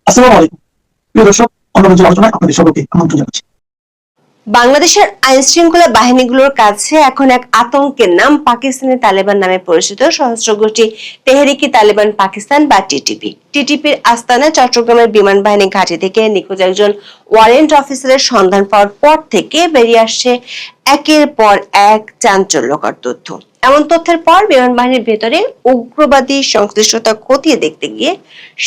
আসসালামু আলাইকুম প্রিয় দর্শক, অন্যদের আলোচনায় আপনাদের সবাইকে আমন্ত্রণ জানাচ্ছি। বাংলাদেশের আইন শৃঙ্খলা বাহিনীগুলোর কাছে এখন এক আতঙ্কের নাম পাকিস্তানি তালেবান নামে পরিচিত সশস্ত্র গোষ্ঠী তেহরিকি তালেবান পাকিস্তান বা টিটিপি। টিটিপির আস্তানা চট্টগ্রামের বিমান বাহিনী ঘাঁটি থেকে নিখোঁজ একজন ওয়ারেন্ট অফিসারের সন্ধান পাওয়ার পর থেকে বেরিয়ে আসছে একের পর এক চাঞ্চল্যকর তথ্য। এমন তথ্যের পর বিমান বাহিনীর ভেতরে উগ্রবাদী সংশ্লিষ্টতা খতিয়ে দেখতে গিয়ে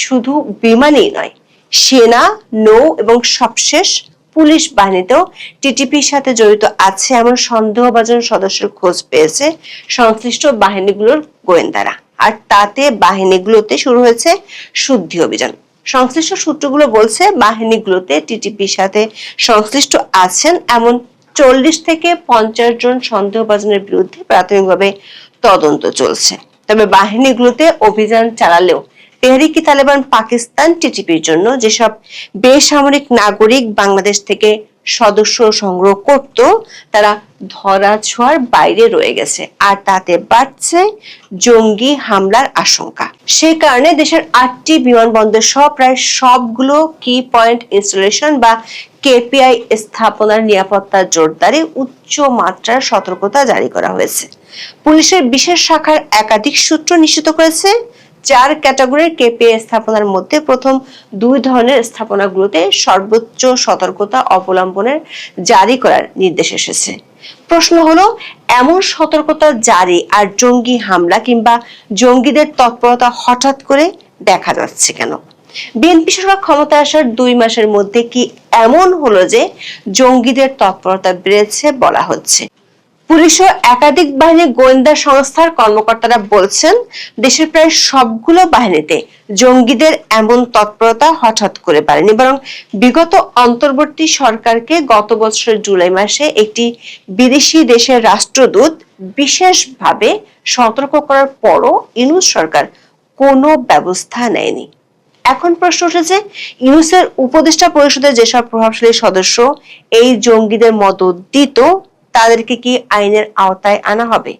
শুধু বিমানেই নয়, সেনা, নৌ এবং সবশেষ পুলিশ বাহিনীতেও টিটিপির সাথে জড়িত আছে এমন সন্দেহভাজন সদস্যের খোঁজ পেয়েছে সংশ্লিষ্ট বাহিনীগুলোর গোয়েন্দারা। আর তাতে বাহিনীগুলোতে শুরু হয়েছে শুদ্ধি অভিযান। সংশ্লিষ্ট সূত্রগুলো বলছে বাহিনীগুলোতে টিটিপির সাথে সংশ্লিষ্ট আছেন এমন 40 থেকে 50 জন সন্দেহভাজনের বিরুদ্ধে প্রাথমিকভাবে তদন্ত চলছে। তবে বাহিনীগুলোতে অভিযান চালালেও তেহরিকি তালেবান পাকিস্তান টিটিপির জন্য যেসব বেসামরিক নাগরিক বাংলাদেশ থেকে সদস্য সংগ্রহ করত তারা ধরা ছোঁয়ার বাইরে রয়ে গেছে, আর তাতে বাড়ছে জঙ্গি হামলার আশঙ্কা। সেই কারণে দেশের 8টি বিমানবন্দর সহ প্রায় সবগুলো কি পয়েন্ট ইনস্টলেশন বা কেপিআই স্থাপনার নিরাপত্তা জোরদারে উচ্চ মাত্রার সতর্কতা জারি করা হয়েছে। পুলিশের বিশেষ শাখার একাধিক সূত্র নিশ্চিত করেছে 4 ক্যাটাগরির কেপিআই স্থাপনার মধ্যে প্রথম 2 ধরনের স্থাপনাগুলোতে সর্বোচ্চ সতর্কতা অবলম্বনের জারি করার নির্দেশ এসেছে। প্রশ্ন হলো, এমন সতর্কতা জারি আর জঙ্গি হামলা কিংবা জঙ্গিদের তৎপরতা হঠাৎ করে দেখা যাচ্ছে কেন? বিএনপি সরকার ক্ষমতায় আসার 2 মাসের মধ্যে কি এমন হলো যে জঙ্গিদের তৎপরতা বেড়েছে বলা হচ্ছে? পুলিশ ও একাধিক বাহিনীর গোয়েন্দা সংস্থার কর্মকর্তারা বলছেন দেশের প্রায় সবগুলো বাহিনীতে জঙ্গিদের এমন তৎপরতা হঠাৎ করে বাড়েনি, বরং বিগত অন্তর্বর্তী সরকারকে গত বছরের জুলাই মাসে একটি বিদেশি দেশের রাষ্ট্রদূত বিশেষভাবে সতর্ক করার পরও ইউনূস সরকার কোনো ব্যবস্থা নেয়নি। এখন প্রশ্ন উঠেছে, ইউনূসের উপদেষ্টা পরিষদের যেসব প্রভাবশালী সদস্য এই জঙ্গিদের মদত দিত তাদেরকে কি আইনের আওতায় আনা হবে,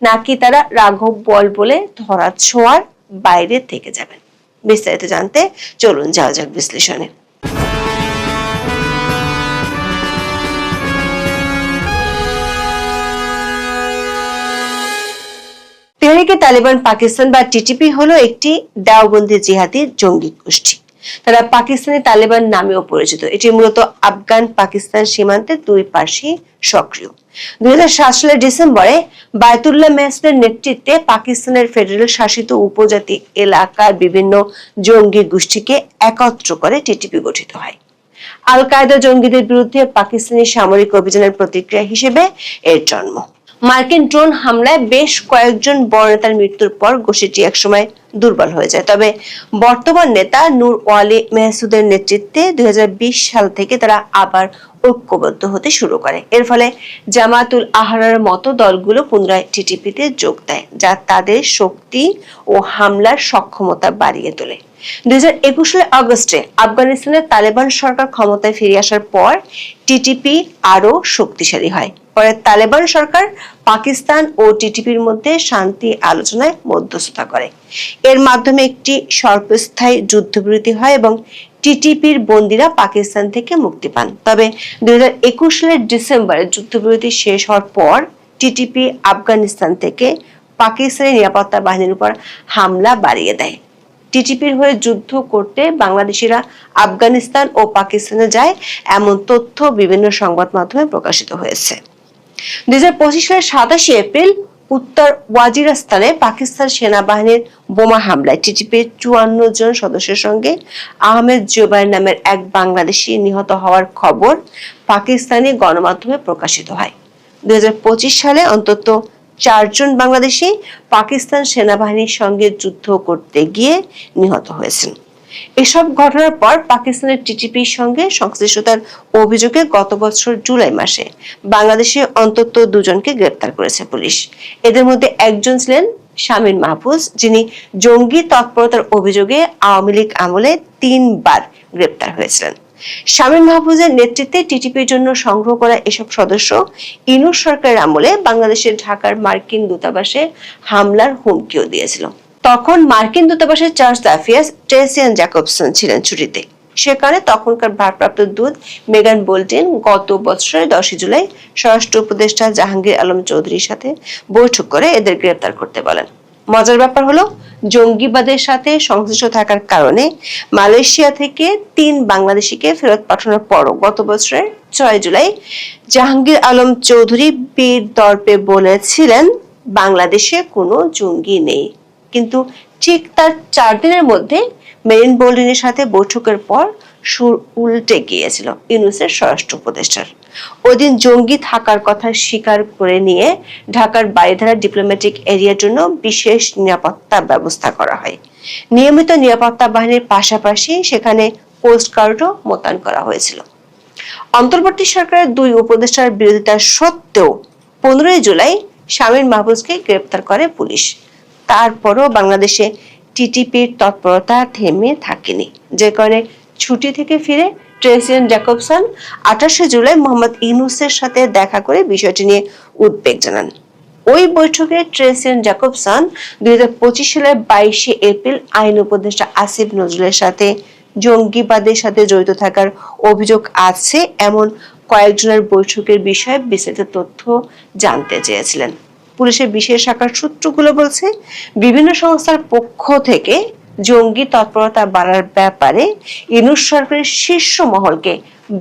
নাকি তারা রাঘব বল বলে ধরা ছোঁয়ার বাইরে থেকে যাবেন? বিস্তারিত জানতে চলুন যাওয়া যাক বিশ্লেষণে। তেহরিকে তালেবান পাকিস্তান বা টিটিপি হলো একটি দেওবন্দি জিহাদি জঙ্গি গোষ্ঠী। তারা পাকিস্তানি তালেবান নামেও পরিচিত। এটি মূলত আফগান পাকিস্তান সীমান্তের 2 পাশে সক্রিয়। 2007 সালের ডিসেম্বরে বায়তুল্লাহ মেহসুদের নেতৃত্বে পাকিস্তানের ফেডারেল শাসিত উপজাতি এলাকার বিভিন্ন জঙ্গি গোষ্ঠীকে একত্র করে টিটিপি গঠিত হয়। আল কায়দা জঙ্গিদের বিরুদ্ধে পাকিস্তানি সামরিক অভিযানের প্রতিক্রিয়া হিসেবে এর জন্ম। মার্কিন ড্রোন হামলায় বেশ কয়েকজন বড় নেতার মৃত্যুর পর গোষ্ঠীটি একসময় দুর্বল হয়ে যায়। তবে বর্তমান নেতা নূর ওয়ালি মেহসুদের নেতৃত্বে 2020 সাল থেকে তারা আবার ঐক্যবদ্ধ হতে শুরু করে। এর ফলে জামাতুল আহরারের মতো দলগুলো পুনরায় টিটিপিতে যোগ দেয়, যা তাদের শক্তি ও হামলার সক্ষমতা বাড়িয়ে তোলে। 2021 সালের আগস্টে আফগানিস্তানের তালেবান সরকার ক্ষমতায় ফিরে আসার পর টিটিপি আরো শক্তিশালী হয়। পরে তালেবান সরকার পাকিস্তান ও টিটিপির মধ্যে শান্তি আলোচনায় মধ্যস্থতা করে। এর মাধ্যমে একটি স্বল্পস্থায়ী যুদ্ধবিরতি হয় এবং টিটিপির বন্দীরা পাকিস্তান থেকে মুক্তি পান। তবে 2021 সালের ডিসেম্বরে যুদ্ধবিরতি শেষ হওয়ার পর টিটিপি আফগানিস্তান থেকে পাকিস্তানি নিরাপত্তা বাহিনীর উপর হামলা বাড়িয়ে দেয়। টিটিপির হয়ে যুদ্ধ করতে বাংলাদেশিরা আফগানিস্তান ও পাকিস্তানে যায় এমন তথ্য বিভিন্ন সংবাদ মাধ্যমে প্রকাশিত হয়েছে। 2025 সালের 27 এপ্রিল উত্তর ওয়াজিরিস্তানে পাকিস্তান সেনাবাহিনীর বোমা হামলায় টিটিপির 54 জন সদস্যের সঙ্গে আহমেদ জুবাইর নামের এক বাংলাদেশি নিহত হওয়ার খবর পাকিস্তানি গণমাধ্যমে প্রকাশিত হয়। 2025 সালে অন্তত 4 জন বাংলাদেশি পাকিস্তান সেনাবাহিনীর সঙ্গে যুদ্ধ করতে গিয়ে নিহত হয়েছেন। এসব ঘটনার পর পাকিস্তানের টিটিপির সঙ্গে সংশ্লিষ্টতার অভিযোগে গত বছর জুলাই মাসে বাংলাদেশে অন্তত 2 জনকে গ্রেপ্তার করেছে পুলিশ। এদের মধ্যে একজন ছিলেন শামীম মাহফুজ, যিনি জঙ্গি তৎপরতার অভিযোগে আওয়ামী লীগ আমলে 3 বার গ্রেপ্তার হয়েছিলেন। শামীম মাহফুজের নেতৃত্বে টিটিপির জন্য সংগ্রহ করা এসব সদস্য ইউনূস সরকারের আমলে বাংলাদেশের ঢাকার মার্কিন দূতাবাসে হামলার হুমকিও দিয়েছিল। তখন মার্কিন দূতাবাসের চার্জ অ্যাফেয়ার্স ট্রেসিয়ান জ্যাকবসন ছিলেন ছুটিতে। সেখানে তখনকার ভারপ্রাপ্ত দূত মেগান বোল্টেন গত বছরের 10 জুলাই স্বরাষ্ট্র উপদেষ্টা জাহাঙ্গীর আলম চৌধুরীর সাথে বৈঠক করে এদের গ্রেপ্তার করতে বলেন। মজার ব্যাপার হলো, জঙ্গিবাদের সাথে সংশ্লিষ্ট থাকার কারণে মালয়েশিয়া থেকে 3 বাংলাদেশিকে ফেরত পাঠানোর পরও গত বছরের 6 জুলাই জাহাঙ্গীর আলম চৌধুরী বীর দর্পে বলেছিলেন বাংলাদেশে কোনো জঙ্গি নেই। কিন্তু ঠিক তার 4 দিনের মধ্যে মেরিন বোল্ডেনের সাথে বৈঠকের পর সুর উল্টে গিয়েছিল ইউনূসের স্বরাষ্ট্র উপদেষ্টার। ওই দিন জঙ্গি থাকার কথা স্বীকার করে নিয়ে ঢাকার বারিধারা ডিপ্লোম্যাটিক এরিয়ার জন্য বিশেষ নিরাপত্তা ব্যবস্থা করা হয়। নিয়মিত নিরাপত্তা বাহিনীর পাশাপাশি সেখানে কোস্ট গার্ডও মোতায়েন করা হয়েছিল। অন্তর্বর্তী সরকারের 2 উপদেষ্টার বিরোধিতা সত্ত্বেও 15 জুলাই শামীম মাহফুজকে গ্রেপ্তার করে পুলিশ। তারপরও বাংলাদেশে টিটিপির তৎপরতা থেমে থাকেনি, যে কারণে ছুটি থেকে ফিরে ট্রেসিয়ান জ্যাকবসন 28 জুলাই মোহাম্মদ ইউনূসের সাথে দেখা করে বিষয়টি নিয়ে উদ্বেগ জানান। ওই বৈঠকে ট্রেসিয়ান জ্যাকবসন 2025 সালের 22 এপ্রিল আইন উপদেষ্টা আসিফ নজরুলের সাথে জঙ্গিবাদের সাথে জড়িত থাকার অভিযোগ আছে এমন কয়েকজনের বৈঠকের বিষয়ে বিস্তারিত তথ্য জানতে চেয়েছিলেন। পুলিশের বিশেষ শাখার সূত্রগুলো বলছে, বিভিন্ন সংস্থার পক্ষ থেকে জঙ্গি তৎপরতা বাড়ার ব্যাপারে ইউনূস সরকারের শীর্ষ মহলকে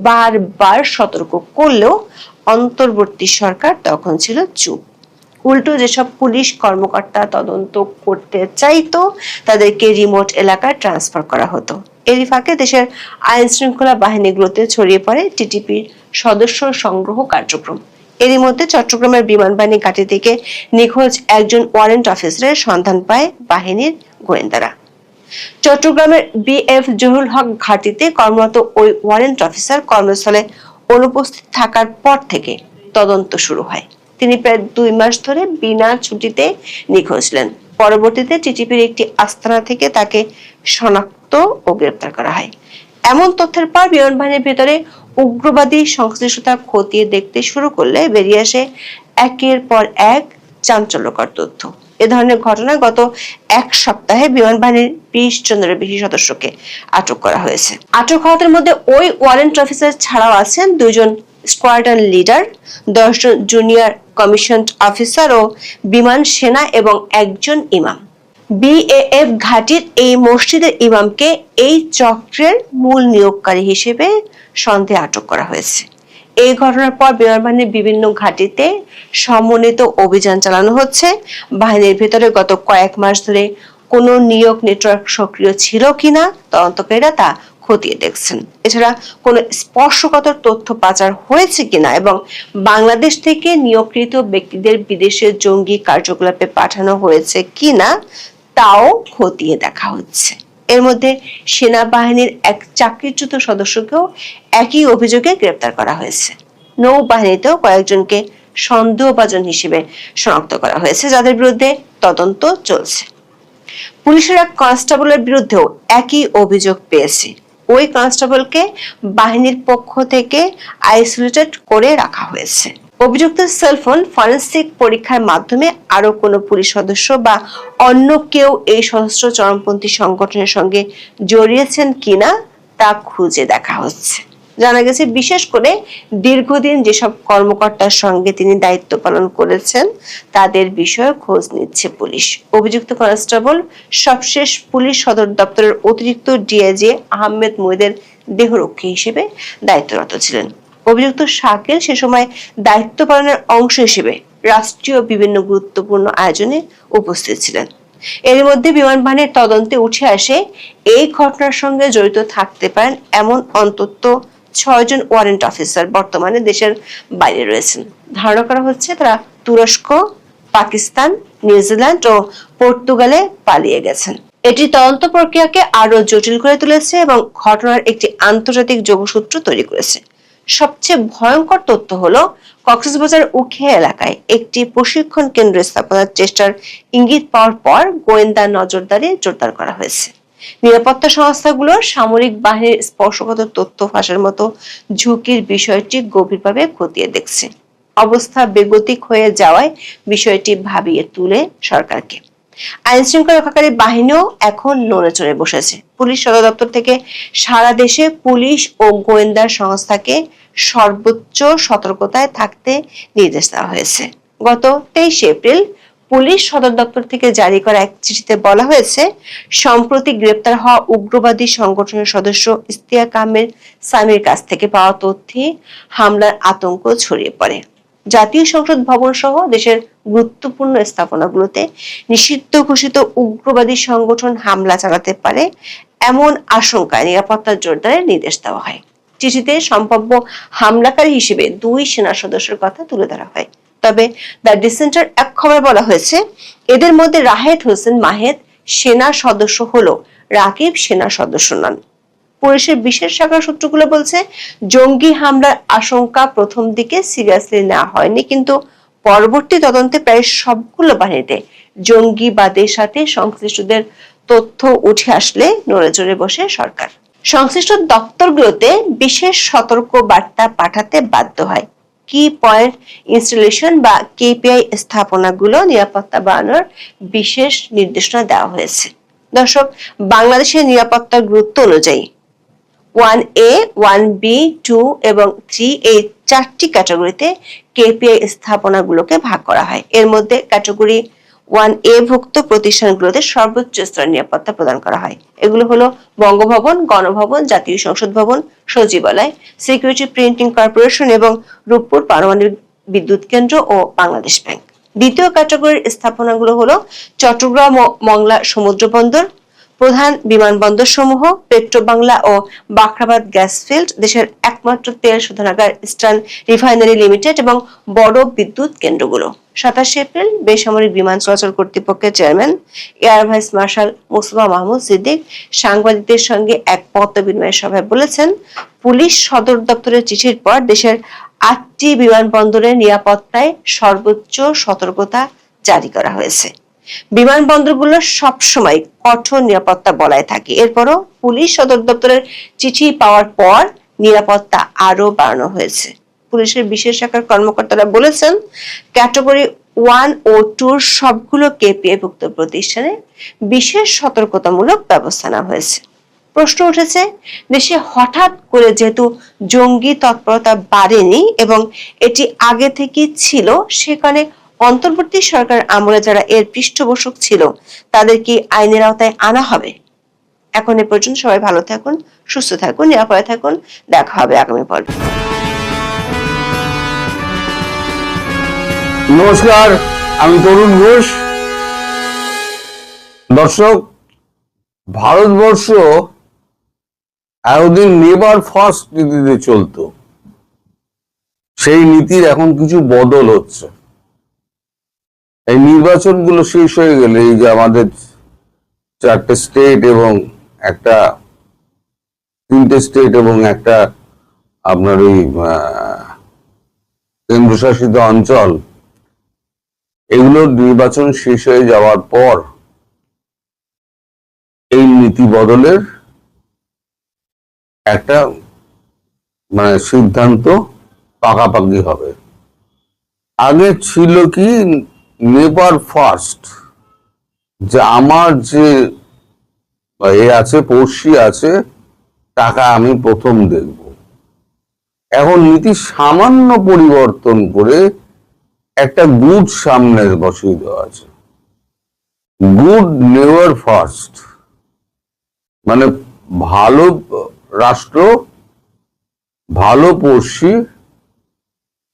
বারবার সতর্ক করলেও অন্তর্বর্তী সরকার তখন ছিল চুপ। উল্টো যেসব পুলিশ কর্মকর্তা তদন্ত করতে চাইতো তাদেরকে রিমোট এলাকায় ট্রান্সফার করা হতো। এরই ফাঁকে দেশের আইন শৃঙ্খলা বাহিনীগুলোতে ছড়িয়ে পড়ে টিটিপির সদস্য সংগ্রহ কার্যক্রম। এরই মধ্যে চট্টগ্রামের বিমান বাহিনী ঘাঁটি থেকে নিখোঁজ একজন ওয়ারেন্ট অফিসারের সন্ধান পায় বাহিনীর গোয়েন্দারা। চট্টগ্রামের বিএফ জহুরুল হক ঘাঁটিতে কর্মরত ওই ওয়ারেন্ট অফিসার কর্মস্থলে অনুপস্থিত থাকার পর থেকে তদন্ত শুরু হয়। তিনি প্রায় 2 মাস ধরে বিনা ছুটিতে নিখোঁজ ছিলেন। পরবর্তীতে টিটিপির একটি আস্তানা থেকে তাকে শনাক্ত ও গ্রেপ্তার করা হয়। এমন তথ্যের পর বিমান বাহিনীর ভেতরে উগ্রবাদী সংশ্লিষ্টতা খতিয়ে দেখতে শুরু করলে বেরিয়ে আসে একের পর এক চাঞ্চল্যকর তথ্য। এ ধরনের ঘটনায় গত 1 সপ্তাহে বিমান বাহিনীর 20 জনের বেশি সদস্যকে আটক করা হয়েছে। আটক হওয়াদের মধ্যে ওই ওয়ারেন্ট অফিসার ছাড়াও আছেন 2 জন স্কোয়াড্রন লিডার, 10 জন জুনিয়র কমিশনড অফিসার ও বিমান সেনা এবং 1 জন ইমাম। বিএএফ ঘাঁটির এই মসজিদের ইমামকে এই চক্রের মূল নিয়োগকারী হিসেবে সন্দেহে আটক করা হয়েছে। এই ঘটনার পর বিমান বাহিনীর বিভিন্ন ঘাঁটিতে সমন্বিত অভিযান চালানো হচ্ছে। বাহিনীর ভেতরে গত কয়েক মাস ধরে কোনো নিয়োগ নেটওয়ার্ক সক্রিয় ছিল কিনা তদন্তকারীরা তা খতিয়ে দেখছেন। এছাড়া কোনো স্পর্শকাতর তথ্য পাচার হয়েছে কিনা এবং বাংলাদেশ থেকে নিয়োগকৃত ব্যক্তিদের বিদেশে জঙ্গি কার্যকলাপে পাঠানো হয়েছে কিনা তাও খতিয়ে দেখা হচ্ছে। এর মধ্যে সেনাবাহিনীর এক চাকরিচ্যুত সদস্যকেও একই অভিযোগে গ্রেপ্তার করা হয়েছে। নৌবাহিনীতেও কয়েকজনকে সন্দেহভাজন হিসেবে শনাক্ত করা হয়েছে, যাদের বিরুদ্ধে তদন্ত চলছে। পুলিশের এক কনস্টেবলের বিরুদ্ধেও একই অভিযোগ পেয়েছে। ওই কনস্টেবলকে বাহিনীর পক্ষ থেকে আইসোলেটেড করে রাখা হয়েছে। অভিযুক্ত সেলফোন ফরেনসিক পরীক্ষার মাধ্যমে আরো কোনো পুলিশ সদস্য বা অন্য কেউ এই সশস্ত্র চরমপন্থী সংগঠনের সঙ্গে জড়িয়েছেন কিনা তা খুঁজে দেখা হচ্ছে। জানা গেছে, বিশেষ করে দীর্ঘদিন যেসব কর্মকর্তার সঙ্গে তিনি দায়িত্ব পালন করেছেন তাদের বিষয়ে খোঁজ নিচ্ছে পুলিশ। অভিযুক্ত কনস্টেবল সবশেষ পুলিশ সদর দপ্তরের অতিরিক্ত ডিআইজি আহমেদ মহিদের দেহরক্ষী হিসেবে দায়িত্বরত ছিলেন। অভিযুক্ত শাকিল সে সময় দায়িত্ব পালনের অংশ হিসেবে রাষ্ট্রীয় বিভিন্ন গুরুত্বপূর্ণ আয়োজনে উপস্থিত ছিলেন। এর মধ্যে বিমান বাহিনীর তদন্তে উঠে আসে এই ঘটনার সঙ্গে জড়িত থাকতে পারেন এমন অন্তত 6 জন ওয়ারেন্ট অফিসার বর্তমানে দেশের বাইরে রয়েছেন। ধারণা করা হচ্ছে তারা তুরস্ক, পাকিস্তান, নিউজিল্যান্ড ও পর্তুগালে পালিয়ে গেছেন। এটি তদন্ত প্রক্রিয়াকে আরো জটিল করে তুলেছে এবং ঘটনার একটি আন্তর্জাতিক যোগসূত্র তৈরি করেছে। সবচেয়ে ভয়ঙ্কর তথ্য হলো, কক্সবাজার উখিয়া এলাকায় একটি প্রশিক্ষণ কেন্দ্র স্থাপনের চেষ্টার ইঙ্গিত পাওয়ার পর গোয়েন্দা নজরদারি জোরদার করা হয়েছে। নিরাপত্তা সংস্থাগুলো সামরিক বাহিনীর স্পর্শগত তথ্য ফাঁসের মতো ঝুঁকির বিষয়টি গভীরভাবে খতিয়ে দেখছে। অবস্থা বেগতিক হয়ে যাওয়ায় বিষয়টি ভাবিয়ে তুলে সরকারকে। আইন শৃঙ্খলা রক্ষাকারী বাহিনীও এখন নড়ে চড়ে বসেছে। পুলিশ সদর দপ্তর থেকে সারা দেশে পুলিশ ও গোয়েন্দা সংস্থাকে সর্বোচ্চ সতর্কতায় থাকতে নির্দেশ দেওয়া হয়েছে। গত 23 এপ্রিল পুলিশ সদর দপ্তর থেকে জারি করা এক চিঠিতে বলা হয়েছে, সম্প্রতি গ্রেপ্তার হওয়া উগ্রবাদী সংগঠনের সদস্য ইশতিয়াক আহমেদ সামির কাছ থেকে পাওয়া তথ্যে হামলার আতঙ্ক ছড়িয়ে পড়ে। জাতীয় সংসদ ভবন সহ দেশের গুরুত্বপূর্ণ স্থাপনাগুলোতে নিষিদ্ধ ঘোষিত উগ্রবাদী সংগঠন হামলা চালাতে পারে এমন আশঙ্কায় নিরাপত্তা জোরদারের নির্দেশ দেওয়া হয়। চিঠিতে সম্ভাব্য হামলাকারী হিসেবে 2 সেনা সদস্যের কথা তুলে ধরা হয়। তবে দ্য ডিসেন্টার এক খবরে বলা হয়েছে, এদের মধ্যে রাহেদ হোসেন মাহেদ সেনা সদস্য হলো, রাকিব সেনা সদস্য নন। পুলিশের বিশেষ শাখার সূত্রগুলো বলছে, জঙ্গি হামলার আশঙ্কা প্রথম দিকে সিরিয়াসলি নেওয়া হয়নি, কিন্তু পরবর্তী তদন্তে প্রায় সবগুলো বাহিনীতে জঙ্গিবাদের সাথে সংশ্লিষ্টদের তথ্য উঠে আসলে নড়েচড়ে বসে সরকার। সংশ্লিষ্ট দপ্তরগুলোতে বিশেষ সতর্ক বার্তা পাঠাতে বাধ্য হয়। কি পয়েন্ট ইনস্টলেশন বা কেপিআই স্থাপনাগুলো নিরাপত্তা বাড়ানোর বিশেষ নির্দেশনা দেওয়া হয়েছে। দর্শক, বাংলাদেশের নিরাপত্তার গুরুত্ব অনুযায়ী 1A, 1B, 2 এবং 3 এই 4টি ক্যাটাগরিতে কেপিআই স্থাপনাগুলোকে ভাগ করা হয়। এর মধ্যে ক্যাটাগরি 1A ভুক্ত প্রতিষ্ঠানগুলোতে সর্বোচ্চ স্তরের নিরাপত্তা প্রদান করা হয়। এগুলো হলো বঙ্গভবন, গণভবন, জাতীয় সংসদ ভবন, সচিবালয়, সিকিউরিটি প্রিন্টিং কর্পোরেশন এবং রূপপুর পারমাণবিক বিদ্যুৎ কেন্দ্র ও বাংলাদেশ ব্যাংক। দ্বিতীয় ক্যাটাগরির স্থাপনাগুলো হলো চট্টগ্রাম ও মংলা সমুদ্র বন্দর, প্রধান বিমানবন্দর সমূহ, পেট্রোবাংলা ও বাখরাবাদ গ্যাস ফিল্ড, দেশের একমাত্র তেল শোধনাগার ইস্টার্ন রিফাইনারি লিমিটেড এবং বড় বিদ্যুৎ কেন্দ্রগুলো। 27 এপ্রিল বেসামরিক বিমান চলাচল কর্তৃপক্ষের chairman air vice marshal Mustafa Mahmud Siddique সাংবাদিকদের সঙ্গে এক মত বিনিময় সভায় বলেছেন, পুলিশ সদর দপ্তরের চিঠির পর দেশের 8টি বিমানবন্দরের নিরাপত্তায় সর্বোচ্চ সতর্কতা জারি করা হয়েছে। বিমানবন্দরগুলো সবসময় কঠোর নিরাপত্তা বলায় থাকে। এরপরও পুলিশ সদর দপ্তরের চিঠি পাওয়ার পর নিরাপত্তা আরো বাড়ানো হয়েছে। পুলিশের বিশেষ শাখার কর্মকর্তারা বলেছেন, ক্যাটাগরি 1 ও 2 সবগুলো কেপিআই ভুক্ত প্রতিষ্ঠানে বিশেষ সতর্কতামূলক ব্যবস্থা নেওয়া হয়েছে। প্রশ্ন উঠেছে, দেশে হঠাৎ করে যেহেতু জঙ্গি তৎপরতা বাড়েনি এবং এটি আগে থেকে ছিল, সেখানে অন্তর্বর্তী সরকার আমলে যারা এর পৃষ্ঠপোষক ছিল তাদের কি আইনের আওতায় আনা হবে? এখন এ পর্যন্ত সবাই ভালো থাকুন, সুস্থ থাকুন, নিরাপদে থাকুন। দেখা হবে আগামী পর্বে। নমস্কার, আমি তরুণ ঘোষ। দর্শক, ভারতবর্ষ এতদিন নেভার ফার্স্ট নীতিতে চলতো, সেই নীতির এখন কিছু বদল হচ্ছে। এই নির্বাচনগুলো শেষ হয়ে গেলে, এই যে আমাদের 4টে স্টেট এবং 3টে স্টেট এবং একটা আপনার ওই কেন্দ্রশাসিত অঞ্চল, এগুলোর নির্বাচন শেষ হয়ে যাওয়ার পর এই নীতি বদলের একটা সিদ্ধান্ত পাকাপাকি হবে। আগে ছিল কি, নেভার ফার্স্ট, যে আমার যে আছে, পড়শি আছে, টাকা আমি প্রথম দেখব। এখন নীতি সামান্য পরিবর্তন করে একটা গুড সামনে বসিয়ে দেওয়া আছে, গুড নেভার ফার্স্ট, মানে ভালো রাষ্ট্র, ভালো পড়শি,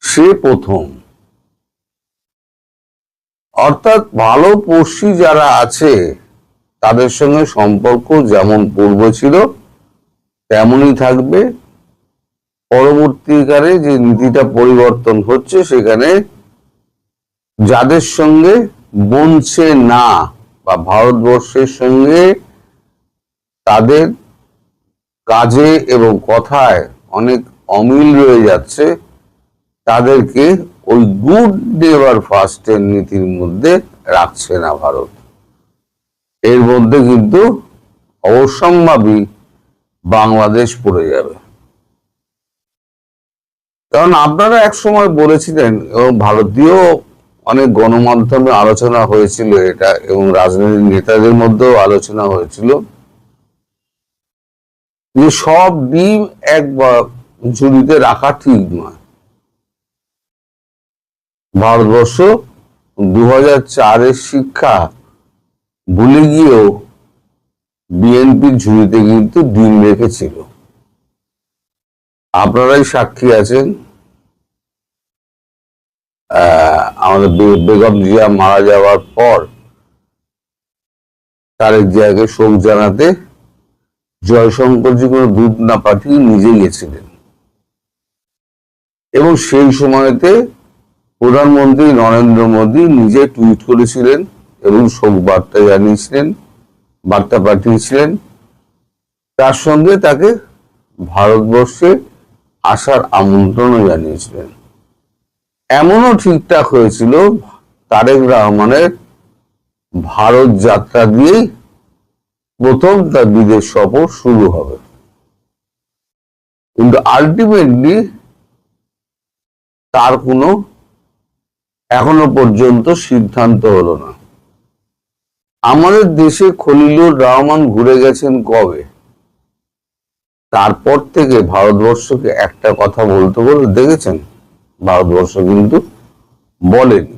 সে প্রথম। অর্থাৎ ভালো পড়শি যারা আছে তাদের সঙ্গে সম্পর্ক যেমন পূর্ব ছিল তেমনই থাকবে। পরবর্তীকালে যে নীতিটা পরিবর্তন হচ্ছে, সেখানে যাদের সঙ্গে বনছে না বা ভারতবর্ষের সঙ্গে তাদের কাজে এবং কথায় অনেক অমিল রয়ে যাচ্ছে, তাদেরকে ওই গুড নেভার ফার্স্টের নীতির মধ্যে রাখছে না ভারত। এর মধ্যে কিন্তু অবশ্যম্ভাবী বাংলাদেশ পড়ে যাবে। কারণ আপনারা এক সময় বলেছিলেন, এবং ভারতীয় অনেক গণমাধ্যমে আলোচনা হয়েছিল এটা, এবং রাজনৈতিক নেতাদের মধ্যেও আলোচনা হয়েছিল যে সব ডিম একবার ঝুড়িতে রাখা ঠিক নয়। ভারতবর্ষ 2004-এর শিক্ষা ভুলে গিয়েও বিএনপির ঝুড়িতে কিন্তু ডিম রেখেছিল। আপনারাই সাক্ষী আছেন, আমাদের বেগম জিয়া মারা যাওয়ার পর তারেক জিয়াকে শোক জানাতে জয়শঙ্করজি কোনো দূত না পাঠিয়ে নিজে গেছিলেন, এবং সেই সময়তে প্রধানমন্ত্রী নরেন্দ্র মোদী নিজে টুইট করেছিলেন এবং শোক বার্তা জানিয়েছিলেন, বার্তা পাঠিয়েছিলেন। তার সঙ্গে তাকে ভারতবর্ষে আসার আমন্ত্রণও জানিয়েছিলেন। এমনও ঠিকঠাক হয়েছিল তারেক রহমানের ভারত যাত্রা দিয়েই প্রথম তার বিদেশ সফর শুরু হবে, কিন্তু আলটিমেটলি তার কোনো এখনো পর্যন্ত সিদ্ধান্ত হলো না। আমাদের দেশে খলিলুর রহমান ঘুরে গেছেন কবে? তারপর থেকে ভারতবর্ষকে একটা কথা বলতে বলে দেখেছেন? ভারতবর্ষ কিন্তু বলেনি।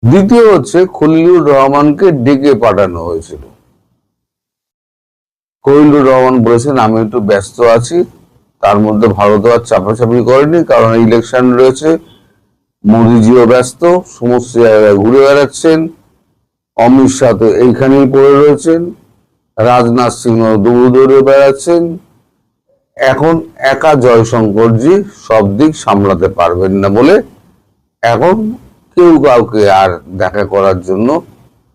দ্বিতীয় হচ্ছে, খলিলুর রহমানকে ডেকে পাঠানো হয়েছিল। খলিলুর রহমান বলেছেন আমি একটু ব্যস্ত আছি, তার মধ্যে ভারত আর চাপাচাপি করেনি, কারণ ইলেকশন রয়েছে, মোদিজিও ব্যস্ত, সমস্ত জায়গায় ঘুরে বেড়াচ্ছেন, অমিত শাহ তো এইখানেই পড়ে রয়েছেন, রাজনাথ সিংহ দৌড়ে দৌড়ে বেড়াচ্ছেন। এখন একা জয়শঙ্করজি সব দিক সামলাতে পারবেন না বলে এখন কেউ কাউকে আর দেখা করার জন্য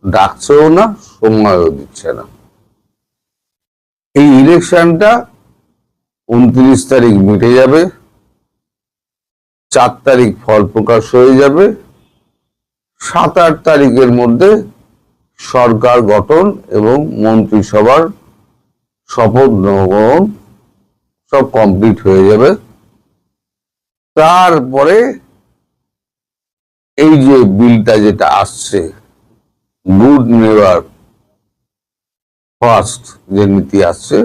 ডাকছেও না, সময়ও দিচ্ছে না। এই ইলেকশনটা 29 তারিখ মিটে যাবে, 4 তারিখ ফল প্রকাশ হয়ে যাবে, 7-8 তারিখের মধ্যে সরকার গঠন এবং মন্ত্রিসভার শপথ গ্রহণ সব কমপ্লিট হয়ে যাবে। তারপরে এই যে বিলটা যেটা আসছে, গুড নেবার ফার্স্ট যে নীতি আসছে,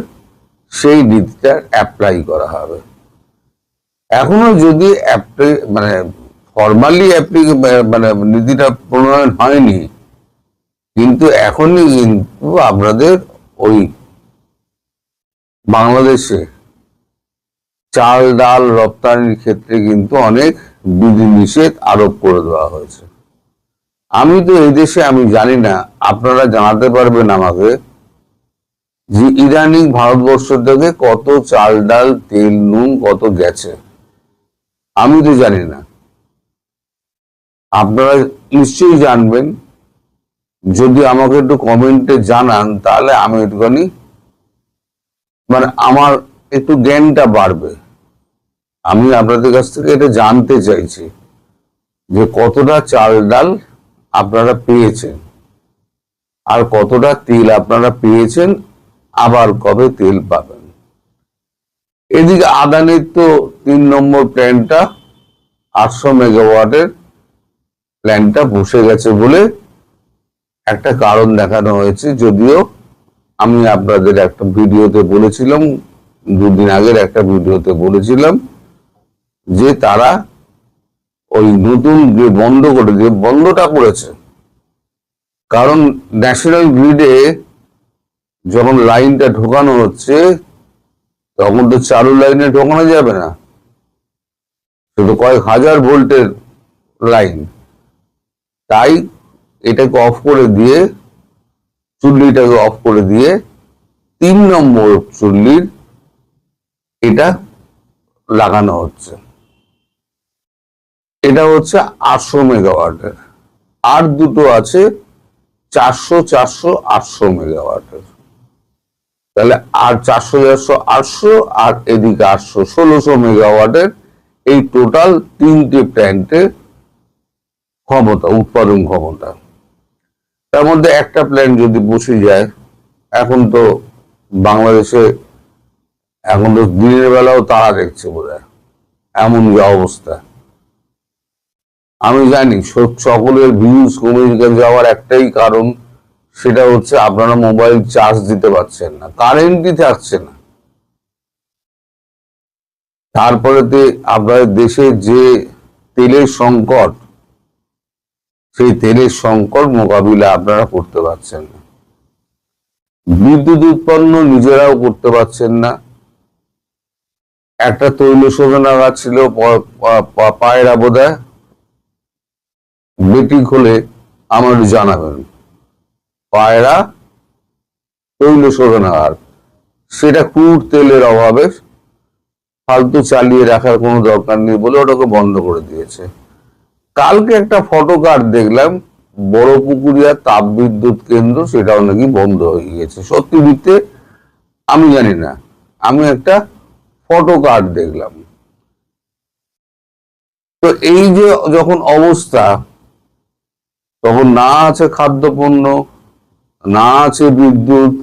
সেই নীতিটা অ্যাপ্লাই করা হবে। এখনো যদি মানে ফর্মালি মানে নীতিটা প্রণয়ন হয়নি, কিন্তু এখনই কিন্তু আপনাদের ওই বাংলাদেশে চাল ডাল রপ্তানির ক্ষেত্রে কিন্তু অনেক বিধিনিষেধ আরোপ করে দেওয়া হয়েছে। আমি তো এই দেশে আমি জানি না, আপনারা জানাতে পারবেন আমাকে যে ইদানিং ভারতবর্ষ থেকে কত চাল ডাল তেল নুন কত গেছে, আমি তো জানি না। আপনারা নিশ্চয়ই জানবেন, যদি আমাকে একটু কমেন্টে জানান তাহলে আমি একটুখানি মানে আমার একটু জ্ঞানটা বাড়বে। আমি আপনাদের কাছ থেকে এটা জানতে চাইছি যে কতটা চাল ডাল আপনারা পেয়েছেন আর কতটা তেল আপনারা পেয়েছেন, আবার কবে তেল পাবেন। এদিকে আদানির তো 3 নম্বর প্ল্যান্টটা 800 মেগাওয়াটের প্ল্যান্টটা বসে গেছে বলে একটা কারণ দেখানো হয়েছে, যদিও আমি আপনাদের একটা ভিডিওতে বলেছিলাম, 2 দিন আগের একটা ভিডিওতে বলেছিলাম যে তারা ওই নতুন যে বন্ধ করে দিয়ে বন্ধটা করেছে, কারণ ন্যাশনাল গ্রিডে যখন লাইনটা ঢোকানো হচ্ছে তখন তো চালু লাইনে ঢোকানো যাবে না, শুধু কয়েক হাজার ভোল্টের লাইন। তাই এটাকে অফ করে দিয়ে, চুল্লিটাকে অফ করে দিয়ে 3 নম্বর চুল্লির এটা লাগানো হচ্ছে। এটা হচ্ছে 800 মেগাওয়াটের, আর দুটো আছে 400, 400, 800 মেগাওয়াটের। তাহলে আর 400, 400, 800 আর এদিকে 800, 1600 মেগাওয়াটের এই টোটাল 3টে প্ল্যান্টের ক্ষমতা, উৎপাদন ক্ষমতা। তার মধ্যে একটা প্ল্যান্ট যদি বসে যায়, এখন তো বাংলাদেশে এখন তো দিনের বেলাও তারা দেখছে বোধহয়, এমন যে অবস্থা। আমি জানি সকলের ভিউজ কমে যাওয়ার একটাই কারণ, সেটা হচ্ছে আপনারা মোবাইল চার্জ দিতে পারছেন না, কারেন্টই থাকছে না। তারপরেতে আপনাদের দেশে যে তেলের সংকট, সেই তেলের সংকট মোকাবিলা আপনারা করতে পারছেন না। বিদ্যুৎ উৎপন্ন নিজেরাও করতে পারছেন না। একটা তৈল শোধনাগার ছিল পায়রা বোধহয়, বেটি খোলে আমার জানাবেন, পায়রা তৈল শোধনাগার, সেটা ক্রুড তেলের অভাবে ফালতু চালিয়ে রাখার কোনো দরকার নেই বলে ওটাকে বন্ধ করে দিয়েছে। কালকে একটা ফটো কার্ড দেখলাম, বড় পুকুরিয়া তাপ বিদ্যুৎ কেন্দ্র, সেটাও নাকি বন্ধ হয়ে গিয়েছে। সত্যি মিথ্যে আমি জানি না, আমি একটা ফটো কার্ড দেখলাম। তো এই যে যখন অবস্থা, তখন না আছে খাদ্যপণ্য, না আছে বিদ্যুৎ,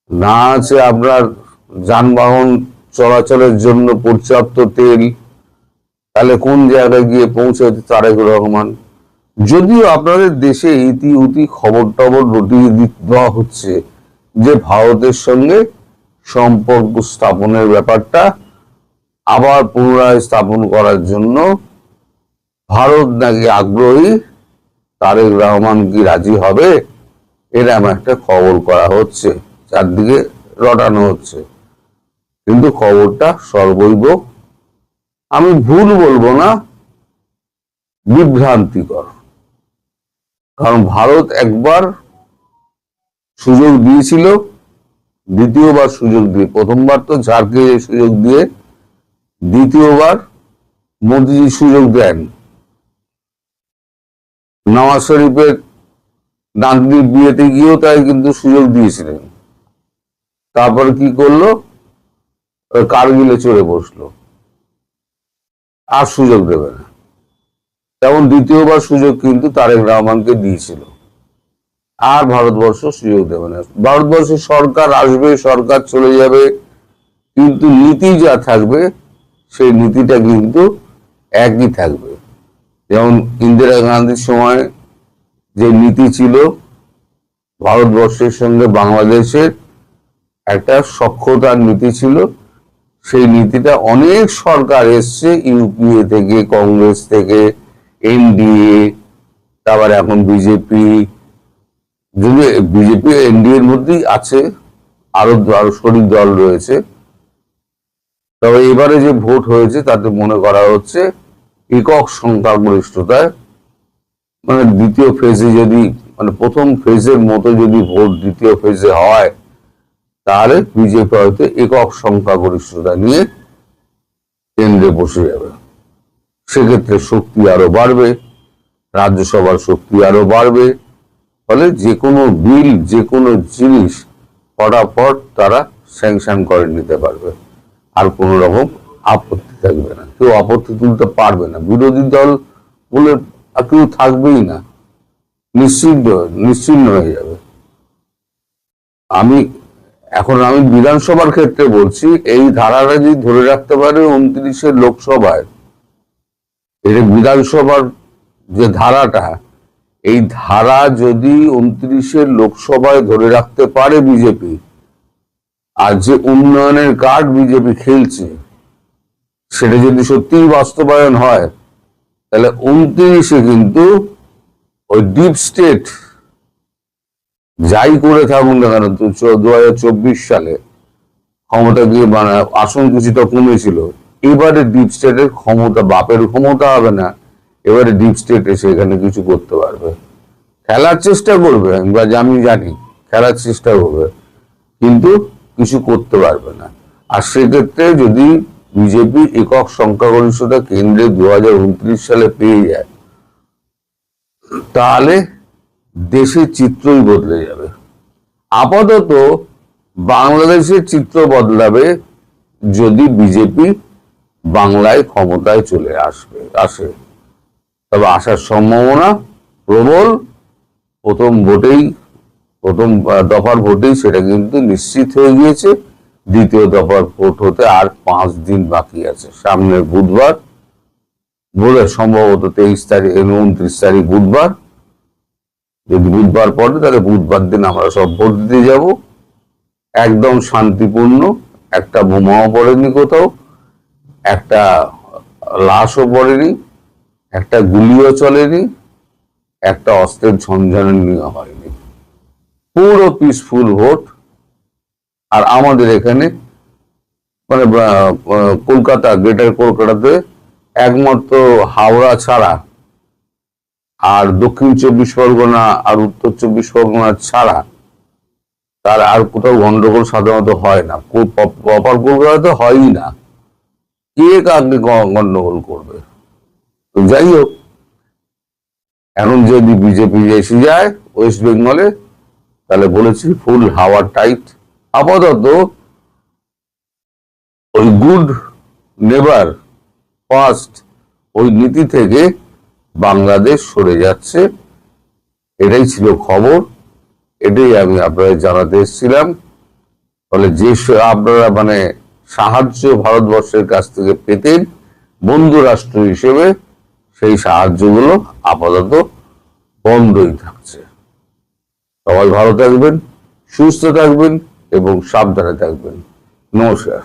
না আছে আপনার যানবাহন চলাচলের জন্য পর্যাপ্ত তেল, তাহলে কোন জায়গায় গিয়ে পৌঁছাতে তারেক রহমান? যদিও আপনাদের দেশে ইতি উতি খবর টবর রটিয়ে দেওয়া হচ্ছে যে ভারতের সঙ্গে সম্পর্ক স্থাপনের ব্যাপারটা আবার পুনরায় স্থাপন করার জন্য ভারত নাকি আগ্রহী, তারেক রহমান কি রাজি হবে, এরকম একটা খবর করা হচ্ছে, চারদিকে রটানো হচ্ছে। কিন্তু খবরটা সর্বৈব, আমি ভুল বলবো না, বিভ্রান্তিকর। কারণ ভারত একবার সুযোগ দিয়েছিল, দ্বিতীয়বার সুযোগ দিয়ে, প্রথমবার তো ঝাড়কে সুযোগ দিয়ে, দ্বিতীয়বার মোদীজি সুযোগ দেন। নওয়াজ শরীফের নাতনির বিয়েতে গিয়েও তাই কিন্তু সুযোগ দিয়েছিলেন। তারপরে কি করলো? কারগিলে চড়ে বসলো, আর সুযোগ দেবে না। তেমন দ্বিতীয়বার সুযোগ কিন্তু তারেক রহমানকে দিয়েছিল, আর ভারতবর্ষ সুযোগ দেবে না। ভারতবর্ষের সরকার আসবে, সরকার চলে যাবে, কিন্তু নীতি যা থাকবে সেই নীতিটা কিন্তু একই থাকবে। যেমন ইন্দিরা গান্ধীর সময় যে নীতি ছিল, ভারতবর্ষের সঙ্গে বাংলাদেশের একটা সখ্যতার নীতি ছিল, সেই নীতিটা অনেক সরকার এসছে, ইউপিএ থেকে, কংগ্রেস থেকে, এনডিএ, তারপরে এখন বিজেপি, যদি বিজেপি এনডিএর মধ্যেই আছে, আরো শরিক দল রয়েছে। তবে এবারে যে ভোট হয়েছে তাতে মনে করা হচ্ছে একক সংখ্যাগরিষ্ঠতায়, মানে দ্বিতীয় ফেজে যদি, মানে প্রথম ফেজের মতো যদি ভোট দ্বিতীয় ফেজে হয়, তাহলে বিজেপি হয়তো একক সংখ্যাগরিষ্ঠতা নিয়ে কেন্দ্রে বসে যাবে। সেক্ষেত্রে শক্তি আরো বাড়বে, রাজ্যসভার শক্তি আরো বাড়বে, ফলে যে কোনো বিল, যে কোনো জিনিস ফটাফট তারা স্যাংশন করে নিতে পারবে, আর কোন রকম আপত্তি থাকবে না, কেউ আপত্তি তুলতে পারবে না, বিরোধী দল বলে কেউ থাকবেই না, নিশ্চিন্ন হয়ে যাবে। আমি বিধানসভার ক্ষেত্রে বলছি, এই ধারাটা যদি ধরে রাখতে পারে 29 লোকসভায়, এটা বিধানসভার যে ধারাটা, এই ধারা যদি 29 লোকসভায় ধরে রাখতে পারে বিজেপি, আর যে উন্নয়নের কার্ড বিজেপি খেলছে সেটা যদি সত্যিই বাস্তবায়ন হয়, তাহলে 29 কিন্তু ওই ডিপ স্টেট যাই করে থাকুন না কেন, 2024 সালে ক্ষমতা গিয়ে মানে আসন কিছুটা কমেছিল, এবারে ডিপ স্টেটের ক্ষমতা, বাপের ক্ষমতা হবে না, এবারে ডিপ স্টেট এসে এখানে কিছু করতে পারবে, খেলার চেষ্টা করবে, আমি জানি খেলার চেষ্টা করবে, কিন্তু কিছু করতে পারবে না। আর সেক্ষেত্রে যদি বিজেপি একক সংখ্যাগরিষ্ঠতা কেন্দ্রে 2029 সালে পেয়ে যায়, তাহলে দেশের চিত্রই বদলে যাবে। আপাতত বাংলাদেশের চিত্র বদলাবে যদি বিজেপি বাংলায় ক্ষমতায় চলে আসে, তবে আসার সম্ভাবনা প্রবল। প্রথম দফার ভোটেই সেটা কিন্তু নিশ্চিত হয়ে গিয়েছে। দ্বিতীয় দফার ভোট হতে আর 5 দিন বাকি আছে, সামনের বুধবার বলে সম্ভবত 23 তারিখ 29 তারিখ বুধবার, যদি বুধবার পড়ে তাহলে বুধবার দিন আমরা সব ভোট দিতে যাব। একদম শান্তিপূর্ণ, একটা বোমাও পড়েনি কোথাও, একটা লাশও পড়েনি, একটা গুলিও চলেনি, একটা অস্ত্রের ঝঞ্ঝানি হয়নি, পুরো পিসফুল ভোট। আর আমাদের এখানে মানে কলকাতা, গ্রেটার কলকাতাতে একমাত্র হাওড়া ছাড়া আর দক্ষিণ 24 পরগনা আর উত্তর 24 পরগনা ছাড়া তার আর কোথাও গন্ডগোল সাধারণত হয় না। প্রপার কলকাতাতে হয়ই না, কে কাকে গন্ডগোল করবে। তো যাই হোক, এখন যদি বিজেপি এসে যায় ওয়েস্ট বেঙ্গলে, তাহলে বলেছি ফুল হাওয়া টাইট। আপাতত ওই গুড নেভার ফার্স্ট ওই নীতি থেকে বাংলাদেশ সরে যাচ্ছে, এটাই ছিল খবর, এটাই আমি আপনাদের জানাতে এসেছিলাম। ফলে যে আপনারা মানে সাহায্য ভারতবর্ষের কাছ থেকে পেতেন বন্ধু রাষ্ট্র হিসেবে, সেই সাহায্যগুলো আপাতত বন্ধই থাকছে। সবাই ভালো থাকবেন, সুস্থ থাকবেন এবং সাবধানে থাকবেন। নমস্কার।